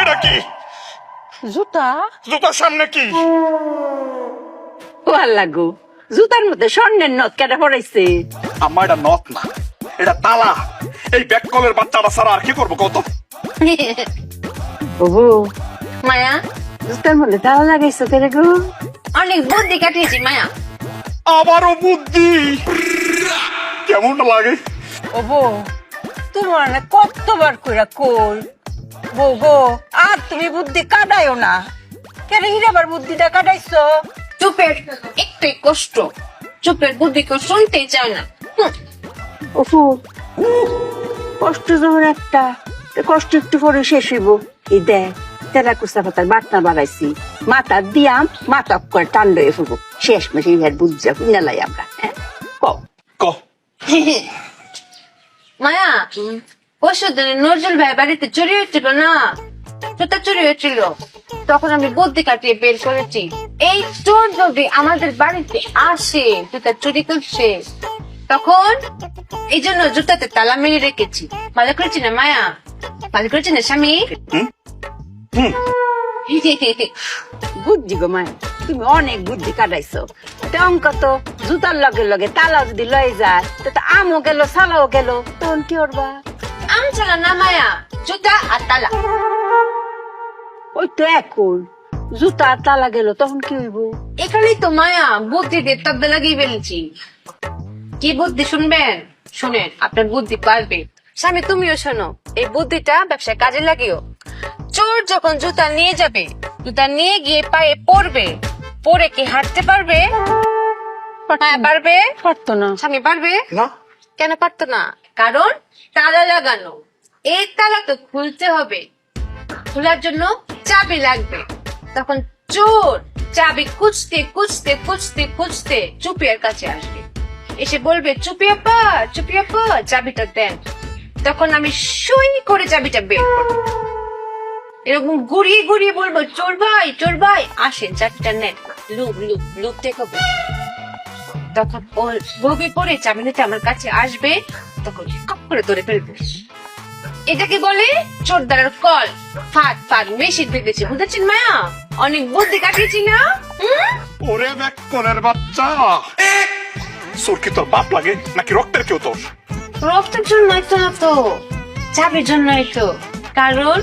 এটা কি? জুতা? জুতার সামনে কি? ও আল্লাহ গো, জুতার মধ্যে স্বর্ণের নথ কেটে পড়াইছে। আম্মা এটা নথ না, এটা তালা। এই ব্যাক কলের বাচ্চাটা ছাড়া আর কি করবো কত? ওগো, মায়া, জুতার মধ্যে তালা লাগাইছো কেন গো? অনেক বুদ্ধি কাটিয়েছি মায়া। আবারও বুদ্ধি। কেমনটা লাগে? ও বউ, তোমার না কতবার কইরা কই বউ গো, আর তুমি বুদ্ধি কাটাইও না। কেন হিরাবার বুদ্ধিটা কাটাইছো? চুপের একটাই কষ্ট, চুপের বুদ্ধি কেউ শুনতেই চায় না। ওফু, কষ্ট যখন একটা, কষ্ট একটু পরে শেষ হইব। এই দেখ, তেরা কুচা পাতার বাটনা বাড়াইছি, মাথা দিয়াম, মাথা করে টান লয়ে ফুবো। শেষ মাসে ইহার বুঝা লাই আমরা। হ্যাঁ কও। ক। মায়া, পরশুদিন নজরুল ভাই বাড়িতে চুরি হয়েছিল না, জুতা চুরি হয়েছিল। তখন আমি বুদ্ধি কাটিয়ে বের করেছি, এই চোর যদি আমাদের বাড়িতে আসে জুতা চুরি করছে, তখন এই জন্য জুতাতে তালা মেরে রেখেছি। ভালো করেছি না মায়া? ভালো করেছি না স্বামী? বুদ্ধি গো মায়, তুমি অনেক বুদ্ধি কাটাইছো। অঙ্ক তো জুতার লগে লগে তালা যদি লয়ে যায়, তো আমও গেল সালাও গেল, তখন কি করবা? আম চালা না মায়া, জুতা আর তালা। ওই তো এখন জুতা আর তালা গেল, তখন কি হইব? এখানেই তো মায়া বুদ্ধি দিয়ে তব্দে লাগিয়ে ফেলেছি। কি বুদ্ধি শুনবেন? শুনেন, আপনার বুদ্ধি পারবে। স্বামী তুমিও শোনো, এই বুদ্ধিটা ব্যবসায় কাজে লাগিও। চোর যখন জুতা নিয়ে যাবে, জুতা নিয়ে গিয়ে পায়ে পড়বে, পরে কি হাঁটতে পারবে? হ্যাঁ পারবে। পারতো না। স্বামী পারবে না। কেন পারতো না? কারণ তালা লাগানো। এই তালা তো খুলতে হবে, খোলার জন্য চাবি লাগবে। তখন চোর চাবি খুঁজতে খুঁজতে খুঁজতে খুঁজতে চুপিয়ার কাছে আসবে, এসে বলবে চুপি আপা, চুপি আপা চাবিটা দেন। তখন আমি সই করে চাবিটা বের করবো, এরকম ঘুরিয়ে ঘুরিয়ে বলবো চোর ভাই আসেন চাবিটা নেন, লুক লুক লুক দেখাবো। তখন ও লোভে পড়ে চাবি নিতে আমার কাছে আসবে, তখন কপ করে ধরে ফেলবে। এটাকে বলে চোর দ্বারার কল। ফাঁদ ফাঁদ মেশিন ভেবেছে, বুঝেছেন মায়া? অনেক বুদ্ধি কাটিয়েছি না? ওরে ব্যাক কলের বাচ্চা, তোর কি তোর বাপ লাগে নাকি রক্তের কেউ তোর? রক্তের জন্যই তো না তো, চাবির জন্যই তো। কারণ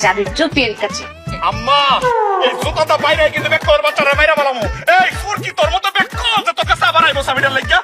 চাবির চুপির কাছে। আম্মা, এই জুতাটা বাইরে কিন্তু ব্যাক কলের বাচ্চারা মাইরা বলামু। এই তোর কি তোর মতো ব্যাক কল যে তোর কাছে আবার আইবো সাবিটার লাগিয়া?